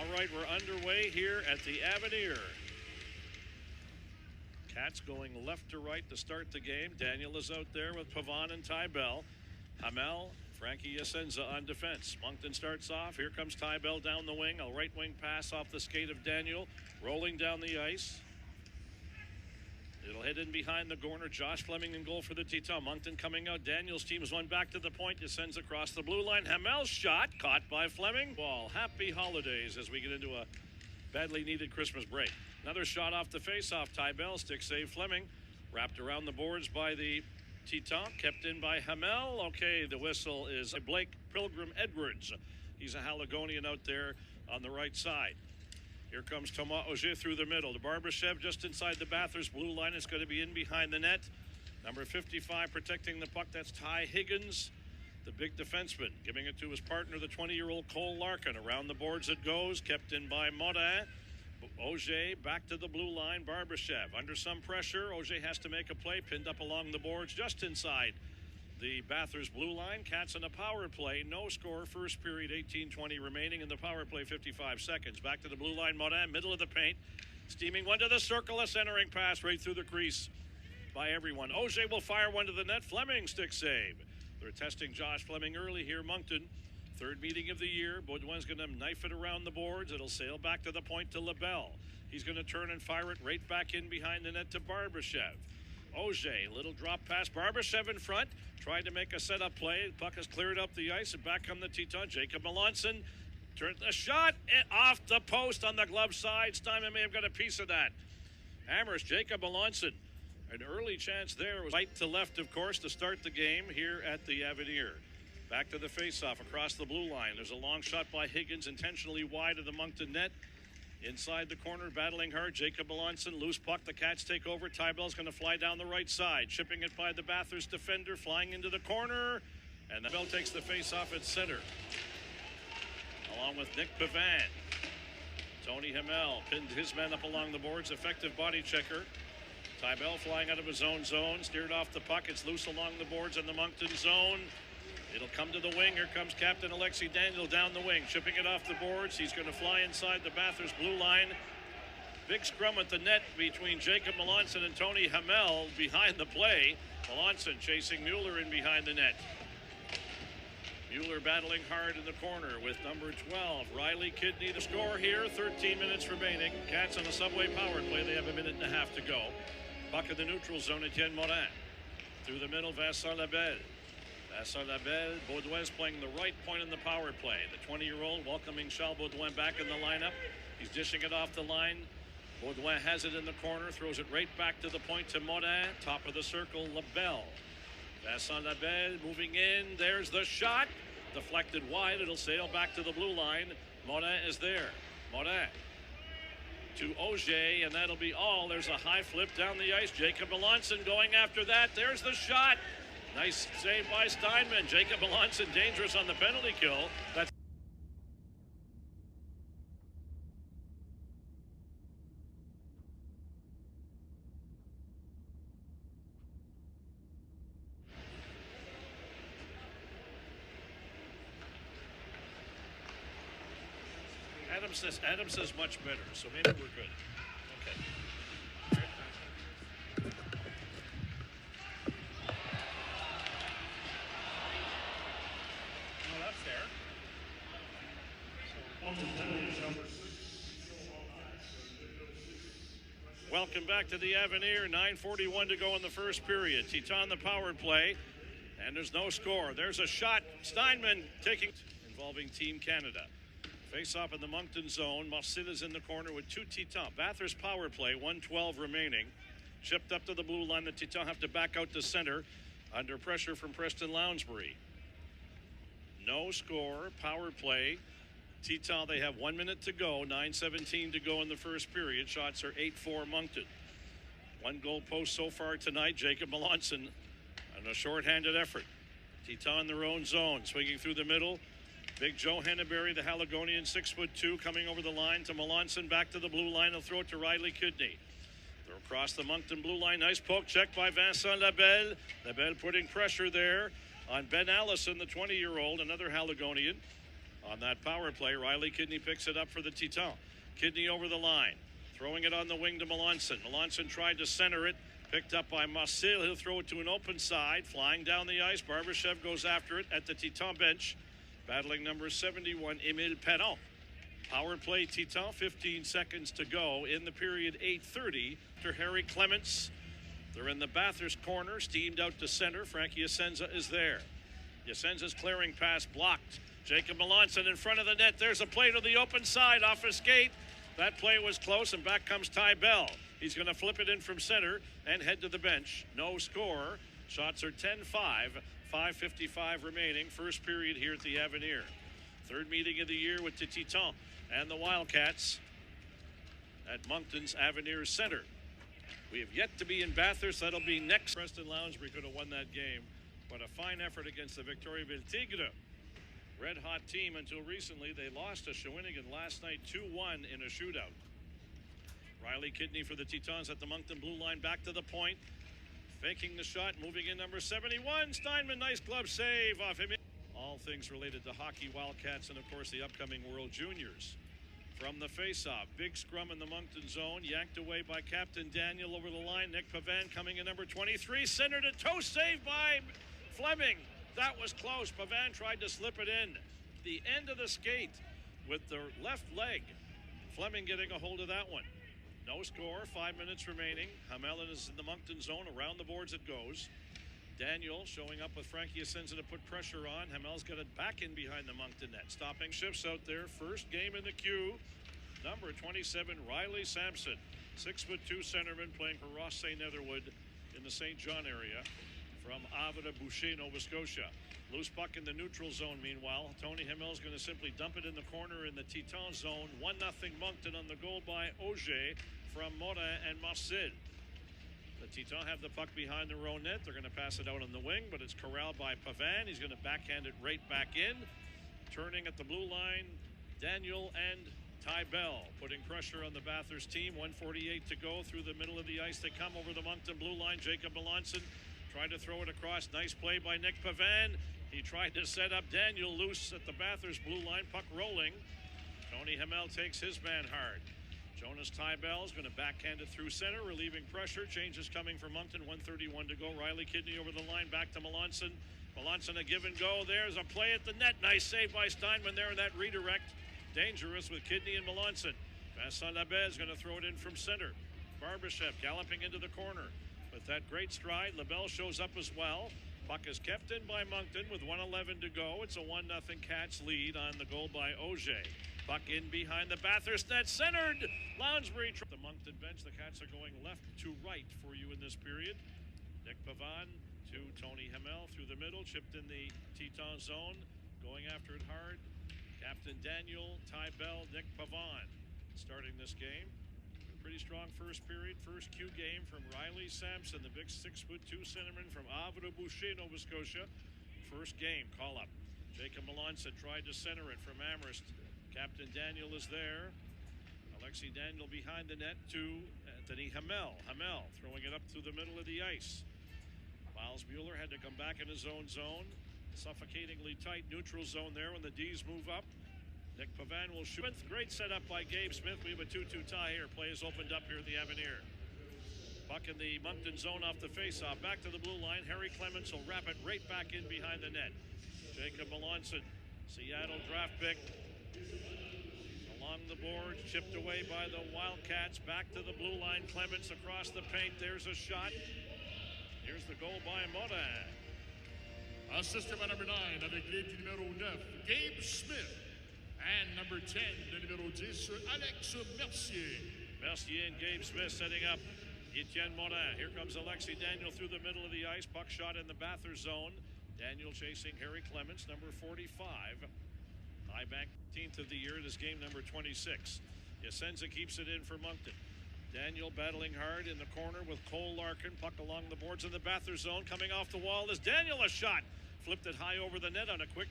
All right, we're underway here at the Avenir. Cats going left to right to start the game. Daniel is out there with Pavon and Tybell. Hamel, Frankie Yasenza on defense. Moncton starts off. Here comes Tybell down the wing. A right wing pass off the skate of Daniel. Rolling down the ice. It'll head in behind the corner. Josh Fleming in goal for the Teton. Moncton coming out. Daniel's team is one back to the point. Yasenza across the blue line. Hamel's shot caught by Fleming. Ball. Happy holidays as we get into a badly needed Christmas break. Another shot off the face-off. Tybell, stick save Fleming. Wrapped around the boards by the Teton. Kept in by Hamel. Okay, the whistle is Blake Pilgrim Edwards. He's a Haligonian out there on the right side. Here comes Thomas Auger through the middle. To Barbashev just inside the Bathurst blue line. It's going to be in behind the net. Number 55 protecting the puck. That's Ty Higgins, the big defenseman. Giving it to his partner, the 20-year-old Cole Larkin. Around the boards it goes. Kept in by Morin. Auger back to the blue line. Barbashev under some pressure. Auger has to make a play. Pinned up along the boards just inside the Bathurst blue line. Cats in a power play. No score. First period, 18:20 remaining in the power play, 55 seconds. Back to the blue line. Morin, middle of the paint. Steaming one to the circle. A centering pass right through the crease by everyone. Auger will fire one to the net. Fleming stick save. They're testing Josh Fleming early here. Moncton, third meeting of the year. Baudouin's going to knife it around the boards. It'll sail back to the point to LaBelle. He's going to turn and fire it right back in behind the net to Barbashev. Auger, little drop pass. Barbashev in front. Tried to make a setup play. Puck has cleared up the ice, and back come the Teton. Jacob Melanson turned the shot off the post on the glove side. Steinman may have got a piece of that. Hammers, Jacob Melanson. An early chance there was right to left, of course, to start the game here at the Avenir. Back to the faceoff across the blue line. There's a long shot by Higgins, intentionally wide of the Moncton net. Inside the corner, battling hard. Jacob Melanson, loose puck. The Cats take over. Tybell's going to fly down the right side. Chipping it by the Bathurst defender, flying into the corner. And the Bell takes the face-off at center. Along with Nick Pavan. Tony Hamel pinned his man up along the boards. Effective body checker. Tybell flying out of his own zone. Steered off the puck. It's loose along the boards in the Moncton zone. It'll come to the wing. Here comes Captain Alexi Daniel down the wing, chipping it off the boards. He's going to fly inside the Bathurst blue line. Big scrum at the net between Jacob Melanson and Tony Hamel behind the play. Melanson chasing Mueller in behind the net. Mueller battling hard in the corner with number 12, Riley Kidney, to score here. 13 minutes remaining. Cats on a Subway power play. They have a minute and a half to go. Puck in the neutral zone, Etienne Morin. Through the middle, Vincent Labelle. Vincent Labelle, Baudouin's playing the right point in the power play. The 20-year-old welcoming Charles Baudouin back in the lineup. He's dishing it off the line. Baudouin has it in the corner, throws it right back to the point to Morin. Top of the circle, Labelle. Vincent Labelle moving in. There's the shot. Deflected wide. It'll sail back to the blue line. Morin is there. Morin to Auger, and that'll be all. There's a high flip down the ice. Jacob Melanson going after that. There's the shot. Nice save by Steinman. Jacob Melanson dangerous on the penalty kill. That's Adam says much better, so maybe we're good. Okay. Well, that's fair. Welcome back to the Avenir. 9:41 to go in the first period. Teton the power play, and there's no score. There's a shot. Steinman taking involving Team Canada. Face off in the Moncton zone. Marcel is in the corner with two Teton. Bathurst power play, 1:12 remaining. Chipped up to the blue line. The Teton have to back out to center under pressure from Preston Lounsbury. No score. Power play. Teton, they have 1 minute to go. 9:17 to go in the first period. Shots are 8-4 Moncton. One goal post so far tonight. Jacob Melanson on a shorthanded effort. Teton in their own zone. Swinging through the middle. Big Joe Henneberry, the Haligonian, 6'2", coming over the line to Melanson, back to the blue line. He'll throw it to Riley Kidney. They're across the Moncton blue line. Nice poke check by Vincent Labelle. Labelle putting pressure there on Ben Allison, the 20-year-old, another Haligonian. On that power play, Riley Kidney picks it up for the Titans. Kidney over the line, throwing it on the wing to Melanson. Melanson tried to center it, picked up by Marcel. He'll throw it to an open side, flying down the ice. Barbashev goes after it at the Titan bench, battling number 71, Emile Perron. Power play Titan, 15 seconds to go in the period, 8:30. After Harry Clements, they're in the Bathurst corner, steamed out to center. Frankie Yasenza is there. Yasenza's clearing pass blocked. Jacob Melanson in front of the net. There's a play to the open side off a skate. That play was close, and back comes Ty Bell. He's going to flip it in from center and head to the bench. No score. Shots are 10-5. 5:55 remaining. First period here at the Avenir. Third meeting of the year with the Titans and the Wildcats at Moncton's Avenir Center. We have yet to be in Bathurst. That'll be next. Preston Lounsbury could have won that game, but a fine effort against the Victoriaville Tigre. Red hot team until recently. They lost to Shawinigan last night 2-1 in a shootout. Riley Kidney for the Titans at the Moncton blue line, back to the point. Faking the shot, moving in number 71. Steinman, nice glove save off him. All things related to hockey, Wildcats, and of course the upcoming World Juniors. From the faceoff, big scrum in the Moncton zone, yanked away by Captain Daniel over the line. Nick Pavan coming in number 23, centered a toe save by Fleming. That was close. Pavan tried to slip it in. The end of the skate with the left leg. Fleming getting a hold of that one. No score, 5 minutes remaining. Hamelin is in the Moncton zone. Around the boards it goes. Daniel showing up with Frankie Yasenza to put pressure on. Hamel's got it back in behind the Moncton net. Stopping shifts out there. First game in the queue. Number 27, Riley Sampson. 6'2" centerman playing for Ross St. Netherwood in the St. John area from Acadie-Bathurst, Nova Scotia. Loose puck in the neutral zone meanwhile. Tony Hamel's going to simply dump it in the corner in the Titan zone. 1-0 Moncton on the goal by Auger from Morin and Marcel. The Titans have the puck behind their own net. They're going to pass it out on the wing, but it's corralled by Pavan. He's going to backhand it right back in. Turning at the blue line, Daniel and Ty Bell putting pressure on the Bathurst team. 1:48 to go through the middle of the ice. They come over the Moncton blue line. Jacob Melanson tried to throw it across. Nice play by Nick Pavan. He tried to set up Daniel loose at the Bathurst blue line. Puck rolling. Tony Hamel takes his man hard. Jonas Tybell is going to backhand it through center, relieving pressure. Changes coming from Moncton. 1:31 to go. Riley Kidney over the line, back to Melanson. Melanson a give and go. There's a play at the net. Nice save by Steinman there in that redirect. Dangerous with Kidney and Melanson. Vincent Labelle is going to throw it in from center. Barbashev galloping into the corner. With that great stride, Labelle shows up as well. Puck is kept in by Moncton with 1:11 to go. It's a 1-0 Cats lead on the goal by Auger. Puck in behind the Bathurst net, centered. Lounsbury. The Moncton bench, the Cats are going left to right for you in this period. Nick Pavan to Tony Hamel through the middle, chipped in the Teton zone, going after it hard. Captain Daniel, Ty Bell, Nick Pavan starting this game. Pretty strong first period, first Q game from Riley Sampson, the big 6'2" centerman from Acadie-Bathurst, Nova Scotia. First game call up. Jacob Melanson tried to center it from Amherst. Captain Daniel is there. Alexi Daniel behind the net to Anthony Hamel. Hamel throwing it up through the middle of the ice. Miles Mueller had to come back in his own zone. Suffocatingly tight neutral zone there when the D's move up. Nick Pavan will shoot. Great setup by Gabe Smith. We have a 2-2 tie here. Play is opened up here at the Avenir. Puck in the Moncton zone off the faceoff. Back to the blue line. Harry Clements will wrap it right back in behind the net. Jacob Melanson, Seattle draft pick. Along the boards, chipped away by the Wildcats. Back to the blue line. Clements across the paint. There's a shot. Here's the goal by Morin. Assisté par number 9 avec l'équipe numéro 9, Gabe Smith. And number 10, le numéro 10, Alex Mercier. Mercier and Gabe Smith setting up Etienne Morin. Here comes Alexi Daniel through the middle of the ice. Puck shot in the Bathurst zone. Daniel chasing Harry Clements, number 45. High bank, 10th of the year. This game number 26. Yasenza keeps it in for Moncton. Daniel battling hard in the corner with Cole Larkin. Puck along the boards in the Bathurst zone. Coming off the wall is Daniel. A shot. Flipped it high over the net on a quick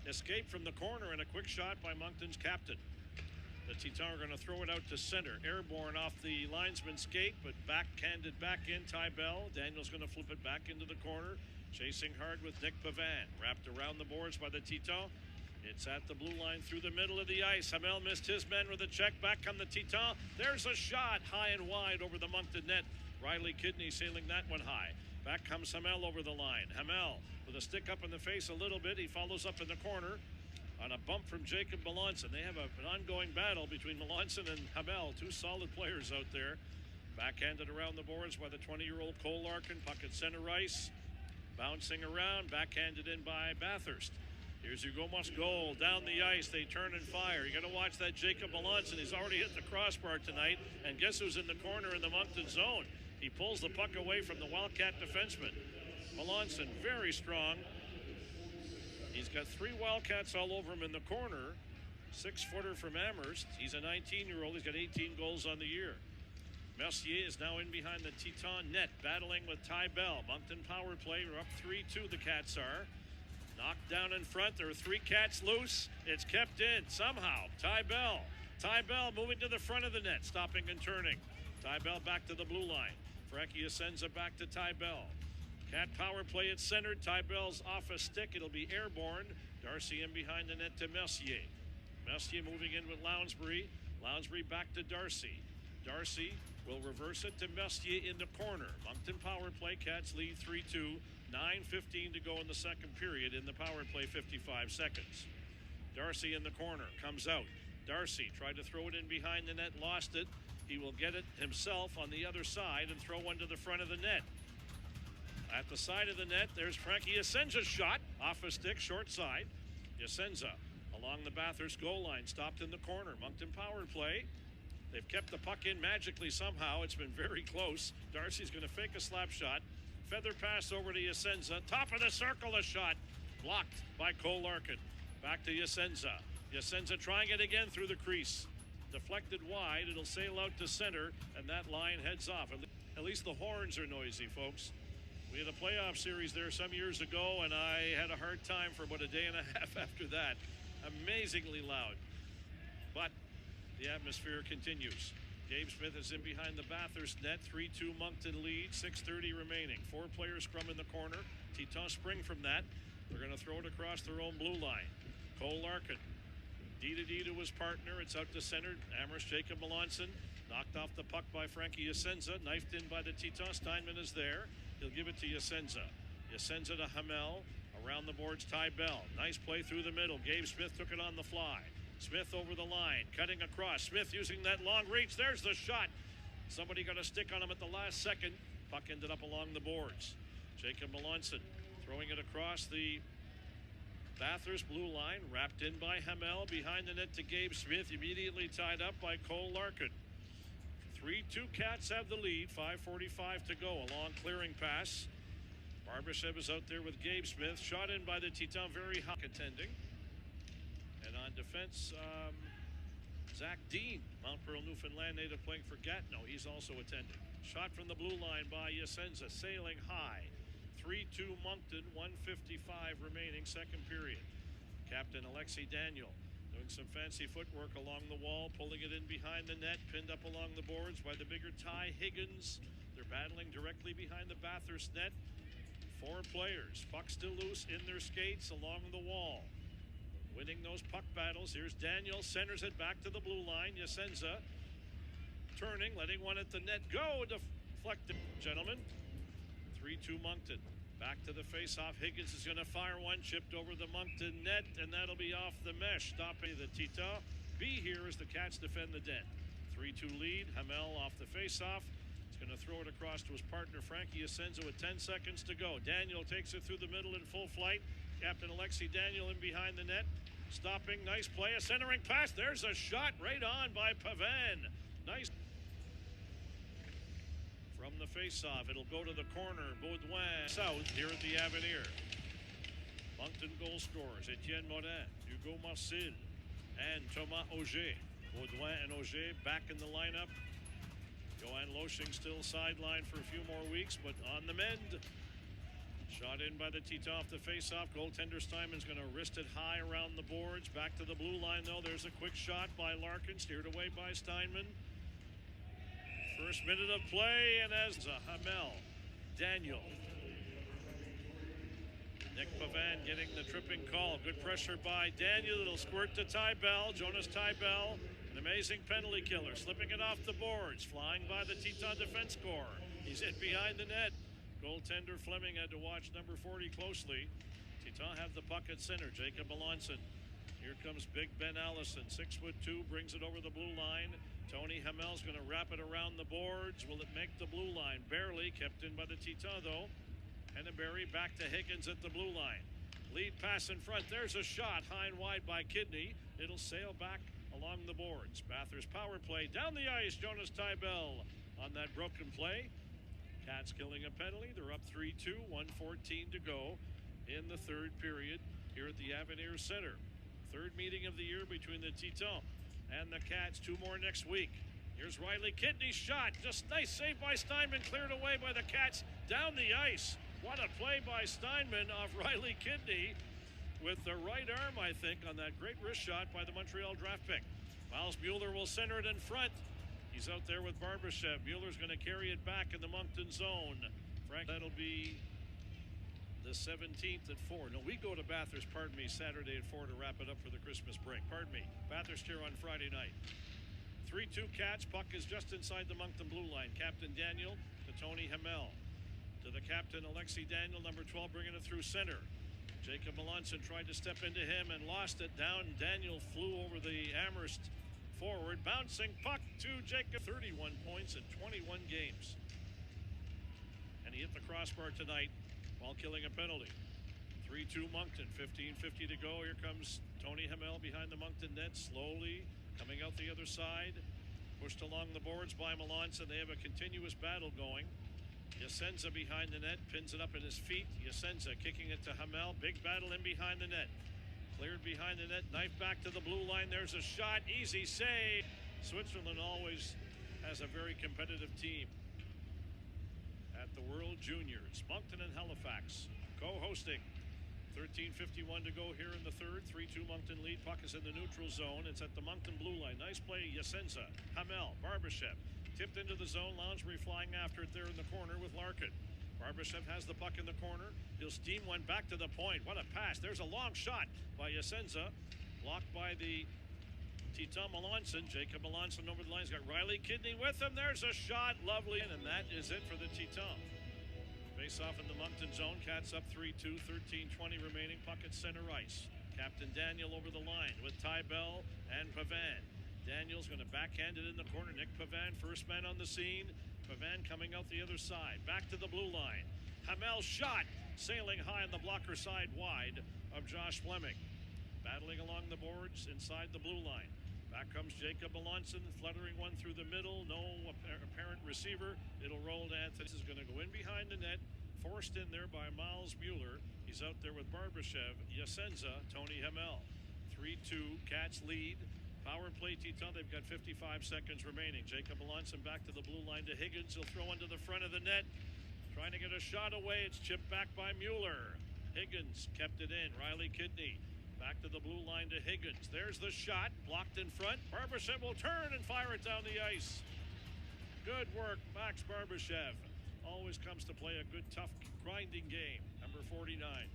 escape from the corner and a quick shot by Moncton's captain. The Titans are going to throw it out to center. Airborne off the linesman's skate, but backhanded back in Ty Bell. Daniel's going to flip it back into the corner. Chasing hard with Nick Pavan. Wrapped around the boards by the Titans. It's at the blue line through the middle of the ice. Hamel missed his men with a check. Back come the Titans. There's a shot high and wide over the Moncton net. Riley Kidney sailing that one high. Back comes Hamel over the line. Hamel with a stick up in the face a little bit. He follows up in the corner on a bump from Jacob Melanson. They have an ongoing battle between Melanson and Hamel, two solid players out there. Backhanded around the boards by the 20-year-old Cole Larkin. Puck at center ice. Bouncing around. Backhanded in by Bathurst. Here's Hugo's goal. Down the ice. They turn and fire. You got to watch that Jacob Melanson. He's already hit the crossbar tonight. And guess who's in the corner in the Moncton zone? He pulls the puck away from the Wildcat defenseman. Melanson, very strong. He's got 3 Wildcats all over him in the corner. 6-footer from Amherst. He's a 19-year-old. He's got 18 goals on the year. Mercier is now in behind the Titan net, battling with Ty Bell. Moncton power play. We're up 3-2, the Cats are. Knocked down in front. There are 3 Cats loose. It's kept in somehow. Ty Bell. Ty Bell moving to the front of the net, stopping and turning. Ty Bell back to the blue line. Frankie Essenza back to Ty Bell. Cat power play at center. Ty Bell's off a stick. It'll be airborne. Darcy in behind the net to Mercier. Mercier moving in with Lounsbury. Lounsbury back to Darcy. Darcy will reverse it to Mercier in the corner. Moncton power play. Cats lead 3-2. 9:15 to go in the second period. In the power play, 55 seconds. Darcy in the corner. Comes out. Darcy tried to throw it in behind the net. Lost it. He will get it himself on the other side and throw one to the front of the net. At the side of the net, there's Frankie Essenza's shot. Off a stick, short side. Essenza along the Bathurst goal line. Stopped in the corner. Moncton power play. They've kept the puck in magically somehow. It's been very close. Darcy's going to fake a slap shot. Feather pass over to Essenza. Top of the circle, a shot. Blocked by Cole Larkin. Back to Essenza. Essenza trying it again through the crease. Deflected wide. It'll sail out to center, and that line heads off. At least the horns are noisy, folks. We had a playoff series there some years ago, and I had a hard time for about a day and a half after that. Amazingly loud. But the atmosphere continues. Gabe Smith is in behind the Bathurst net. 3-2 Moncton lead. 6:30 remaining. 4 players scrum in the corner. Titan spring from that. They're going to throw it across their own blue line. Cole Larkin. D to his partner. It's out to center. Amherst Jacob Melanson. Knocked off the puck by Frankie Essenza. Knifed in by the Titan. Steinman is there. He'll give it to Essenza. Essenza to Hamel. Around the boards, Ty Bell. Nice play through the middle. Gabe Smith took it on the fly. Smith over the line, cutting across. Smith using that long reach. There's the shot. Somebody got a stick on him at the last second. Puck ended up along the boards. Jacob Melanson throwing it across the Bathurst blue line. Wrapped in by Hamel. Behind the net to Gabe Smith. Immediately tied up by Cole Larkin. 3-2 Cats have the lead. 5:45 to go. A long clearing pass. Barbashev is out there with Gabe Smith. Shot in by the Titan. Very hot contending. And on defense, Zach Dean, Mount Pearl, Newfoundland native playing for Gatineau. He's also attending. Shot from the blue line by Essenza, sailing high. 3-2 Moncton, 1:55 remaining, second period. Captain Alexi Daniel doing some fancy footwork along the wall, pulling it in behind the net, pinned up along the boards by the bigger Ty Higgins. They're battling directly behind the Bathurst net. 4 players, puck still loose in their skates along the wall. Winning those puck battles. Here's Daniel, centers it back to the blue line. Essenza turning, letting one at the net go. Deflected, gentlemen. 3-2 Moncton. Back to the face-off. Higgins is going to fire one, chipped over the Moncton net, and that'll be off the mesh. Stopping the Tita. B here as the Cats defend the den. 3-2 lead. Hamel off the face-off. He's going to throw it across to his partner, Frankie Essenza, with 10 seconds to go. Daniel takes it through the middle in full flight. Captain Alexi Daniel in behind the net. Stopping, nice play, a centering pass. There's a shot right on by Pavan. Nice. From the face-off, it'll go to the corner. Baudouin south here at the Avenir. Moncton goal scorers, Etienne Morin, Hugo Marcil, and Thomas Auger. Baudouin and Auger back in the lineup. Johan Loshing still sidelined for a few more weeks, but on the mend. Shot in by the Tita off the face-off. Goaltender Steinman's going to wrist it high around the boards. Back to the blue line, though. There's a quick shot by Larkin, steered away by Steinman. First minute of play, and as Hamel, Daniel. Nick Pavan getting the tripping call. Good pressure by Daniel. It'll squirt to Tybell. Jonas Tybell, an amazing penalty killer, slipping it off the boards, flying by the Teton defense corps. He's hit behind the net. Goaltender Fleming had to watch number 40 closely. Teton have the puck at center. Jacob Melanson. Here comes Big Ben Allison, 6'2", brings it over the blue line. Tony Hamel's going to wrap it around the boards. Will it make the blue line? Barely, kept in by the Teton though. Henneberry back to Higgins at the blue line. Lead pass in front. There's a shot high and wide by Kidney. It'll sail back along the boards. Bathurst power play down the ice. Jonas Tybell on that broken play. Cats killing a penalty. They're up 3-2, 1:14 to go in the third period here at the Avenir Center. Third meeting of the year between the Teton and the Cats. Two more next week. Here's Riley Kidney's shot. Just nice save by Steinman. Cleared away by the Cats down the ice. What a play by Steinman off Riley Kidney with the right arm, I think, on that great wrist shot by the Montreal draft pick. Miles Mueller will center it in front. He's out there with Barbashev. Mueller's going to carry it back in the Moncton zone. Frank, that'll be the 17th at 4. No, we go to Bathurst, Saturday at 4 to wrap it up for the Christmas break. Bathurst here on Friday night. 3-2 Cats. Puck is just inside the Moncton blue line. Captain Daniel to Tony Hamel. To the captain, Alexi Daniel, number 12, bringing it through center. Jacob Melanson tried to step into him and lost it down. Daniel flew over the Amherst forward. Bouncing puck to Jacob. 31 points in 21 games. And he hit the crossbar tonight while killing a penalty. 3-2 Moncton, 15:50 to go. Here comes Tony Hamel behind the Moncton net, slowly coming out the other side. Pushed along the boards by Melanson. They have a continuous battle going. Yasenza behind the net, pins it up in his feet. Yasenza kicking it to Hamel. Big battle in behind the net. Cleared behind the net, knife back to the blue line. There's a shot, easy save. Switzerland always has a very competitive team at the World Juniors. Moncton and Halifax co-hosting. 13:51 to go here in the third. 3-2 Moncton lead. Puck is in the neutral zone. It's at the Moncton blue line. Nice play, Yasenza, Hamel, Barbashev. Tipped into the zone. Lounsbury flying after it there in the corner with Larkin. Barbashev has the puck in the corner. He'll steam one back to the point. What a pass. There's a long shot by Yasenza. Blocked by the Teton Melanson. Jacob Melanson over the line. He's got Riley Kidney with him. There's a shot. Lovely. And that is it for the Teton. Face off in the Moncton zone. Cats up 3-2. 13:20 remaining. Puck at center ice. Captain Daniel over the line with Tybell and Pavan. Daniel's going to backhand it in the corner. Nick Pavan, first man on the scene. Pavan coming out the other side. Back to the blue line. Hamel's shot. Sailing high on the blocker side wide of Josh Fleming. Battling along the boards inside the blue line. Back comes Jacob Melanson, fluttering one through the middle. No apparent receiver. It'll roll to Anthony. This is going to go in behind the net. Forced in there by Miles Mueller. He's out there with Barbashev, Yasenza, Tony Hamel. 3-2 Cats lead. Power play Teton. They've got 55 seconds remaining. Jacob Melanson back to the blue line to Higgins. He'll throw into the front of the net. Trying to get a shot away. It's chipped back by Mueller. Higgins kept it in. Riley Kidney back to the blue line to Higgins. There's the shot. Blocked in front. Barbashev will turn and fire it down the ice. Good work, Max Barbashev. Always comes to play a good, tough, grinding game. Number 49.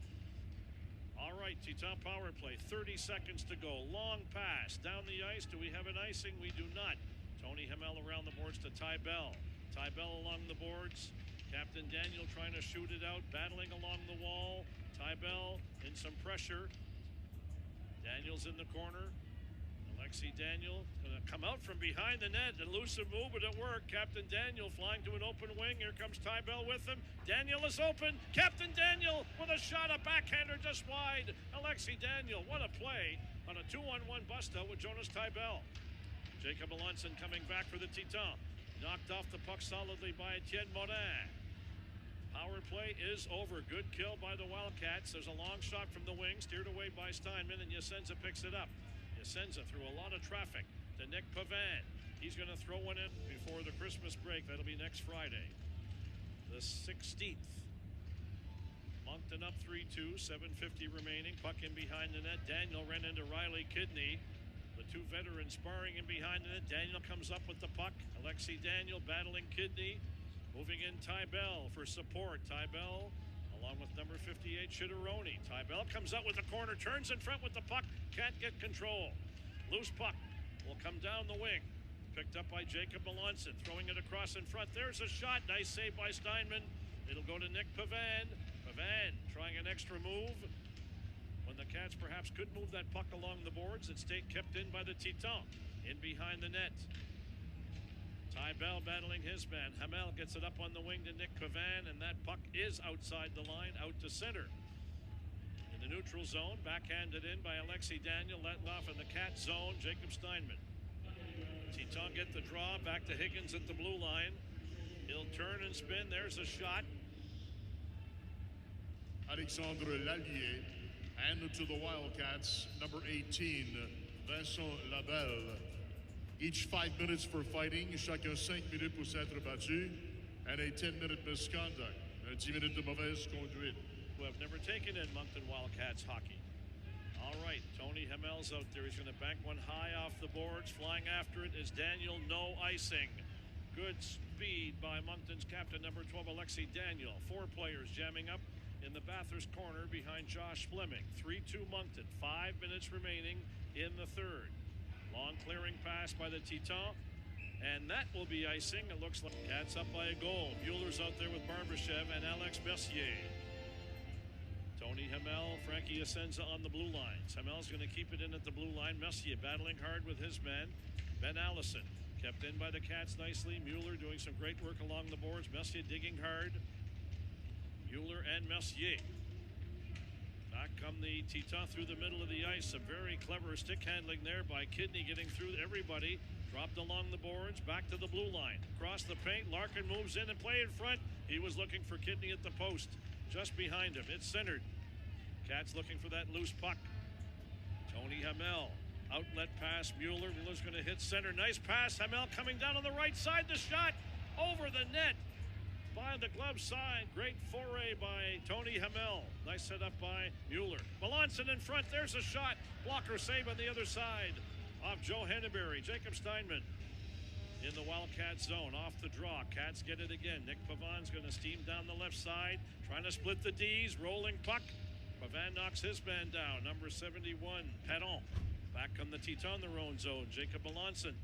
All right, Teton power play. 30 seconds to go. Long pass down the ice. Do we have an icing? We do not. Tony Hamel around the boards to Tybell. Tybell along the boards. Captain Daniel trying to shoot it out, battling along the wall. Tybell in some pressure. Daniel's in the corner. Alexi Daniel going to come out from behind the net. Elusive move, but it worked. Captain Daniel flying to an open wing. Here comes Tybell with him. Daniel is open. Captain Daniel with a shot, a backhander just wide. Alexi Daniel, what a play on a 2-on-1 bust-out with Jonas Tybell. Jacob Melanson coming back for the Teton. Knocked off the puck solidly by Etienne Morin. Power play is over. Good kill by the Wildcats. There's a long shot from the wing, steered away by Steinman, and Yasenza picks it up. Yasenza through a lot of traffic to Nick Pavan. He's going to throw one in before the Christmas break. That'll be next Friday, the 16th. Moncton up 3-2, 7:50 remaining. Puck in behind the net. Daniel ran into Riley Kidney. The two veterans sparring in behind the net. Daniel comes up with the puck. Alexi Daniel battling Kidney. Moving in Tybell for support. Tybell along with number 58, Chitteroni. Tybell comes out with the corner, turns in front with the puck, can't get control. Loose puck will come down the wing. Picked up by Jacob Melanson, throwing it across in front. There's a shot, nice save by Steinman. It'll go to Nick Pavan. Pavan trying an extra move. When the Cats perhaps could move that puck along the boards, it stayed kept in by the Titans. In behind the net. Tybell battling his man. Hamel gets it up on the wing to Nick Pavan, and that puck is outside the line, out to center. In the neutral zone, backhanded in by Alexi Daniel, let off in the Cat zone, Jacob Steinman. Titans get the draw, back to Higgins at the blue line. He'll turn and spin, there's a shot. Alexandre Lallier, and to the Wildcats, number 18, Vincent Labelle. Each 5 minutes for fighting, chacun 5 minutes pour s'être battu, and a 10-minute misconduct, 10 minutes de mauvaise conduite. Who have never taken in Moncton Wildcats hockey. All right, Tony Hamel's out there. He's going to bank one high off the boards. Flying after it is Daniel, no icing. Good speed by Moncton's captain, number 12, Alexi Daniel. 4 players jamming up in the Bathurst corner behind Josh Fleming. 3-2 Moncton, 5 minutes remaining in the third. Long clearing pass by the Titans, and that will be icing. It looks like Cats up by a goal. Mueller's out there with Barbashev and Alex Mercier. Tony Hamel, Frankie Asenza on the blue lines. Hamel's going to keep it in at the blue line. Mercier battling hard with his man. Ben Allison kept in by the Cats nicely. Mueller doing some great work along the boards. Mercier digging hard. Mueller and Mercier. Back come the Titans through the middle of the ice. Some very clever stick handling there by Kidney, getting through everybody. Dropped along the boards, back to the blue line. Across the paint, Larkin moves in and play in front. He was looking for Kidney at the post. Just behind him, it's centered. Cats looking for that loose puck. Tony Hamel, outlet pass, Mueller. Mueller's going to hit center. Nice pass, Hamel coming down on the right side. The shot over the net by the glove side. Great foray by Tony Hamel. Nice setup by Mueller. Melanson in front, there's a shot. Blocker save on the other side of Joe Henneberry. Jacob Steinman in the Wildcat zone, off the draw. Cats get it again. Nick Pavan's going to steam down the left side, trying to split the D's. Rolling puck. Pavan knocks his man down. Number 71, Perron. Back on the Titan, their own zone. Jacob Melanson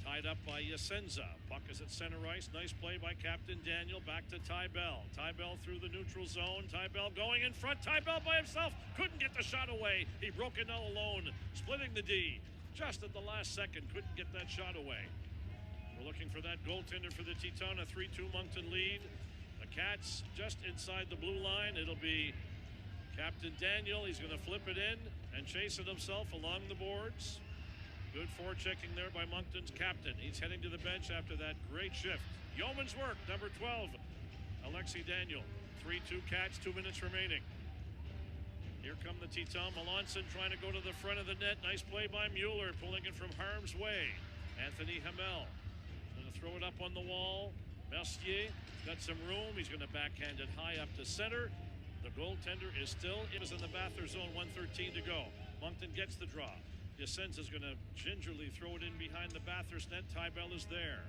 tied up by Yasenza. Puck is at center ice. Nice play by Captain Daniel. Back to Tybell. Tybell through the neutral zone. Tybell going in front. Tybell by himself. Couldn't get the shot away. He broke it all alone. Splitting the D. Just at the last second. Couldn't get that shot away. We're looking for that goaltender for the Titan, a 3-2 Moncton lead. The Cats just inside the blue line. It'll be Captain Daniel. He's going to flip it in and chase it himself along the boards. Good forechecking there by Moncton's captain. He's heading to the bench after that great shift. Yeoman's work, number 12, Alexi Daniel. 3-2 Cats, 2 minutes remaining. Here come the Titan. Melanson trying to go to the front of the net. Nice play by Mueller, pulling it from harm's way. Anthony Hamel going to throw it up on the wall. Mercier got some room. He's going to backhand it high up to center. The goaltender is still in the Bathurst zone. 1:13 to go. Moncton gets the draw. Yasenza's going to gingerly throw it in behind the Bathurst net. Tybell is there.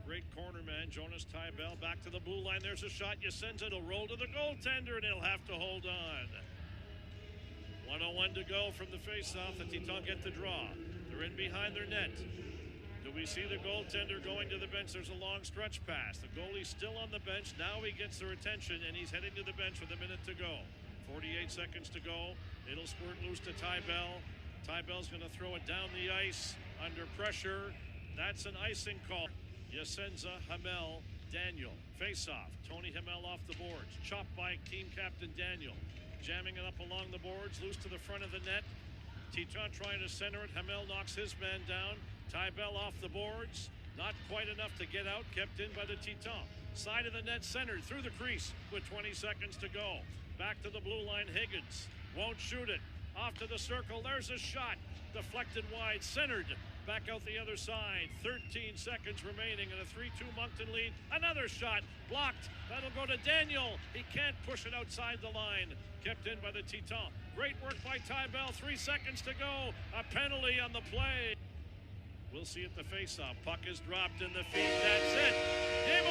Great corner man, Jonas Tybell. Back to the blue line. There's a shot. Yasenza, it'll roll to the goaltender, and he'll have to hold on. 1:01 to go from the faceoff. The Titans get the draw. They're in behind their net. Do we see the goaltender going to the bench? There's a long stretch pass. The goalie's still on the bench. Now he gets their attention, and he's heading to the bench with a minute to go. 48 seconds to go. It'll squirt loose to Tybell. Tybell's going to throw it down the ice under pressure. That's an icing call. Yasenza, Hamel, Daniel. Face-off. Tony Hamel off the boards. Chopped by team captain Daniel. Jamming it up along the boards. Loose to the front of the net. Titan trying to center it. Hamel knocks his man down. Tybell off the boards. Not quite enough to get out. Kept in by the Titan. Side of the net centered through the crease with 20 seconds to go. Back to the blue line. Higgins won't shoot it. Off to the circle. There's a shot. Deflected wide. Centered. Back out the other side. 13 seconds remaining in a 3-2 Moncton lead. Another shot. Blocked. That'll go to Daniel. He can't push it outside the line. Kept in by the Titan. Great work by Tybell. 3 seconds to go. A penalty on the play. We'll see at the face-off. Puck is dropped in the feet. That's it. Game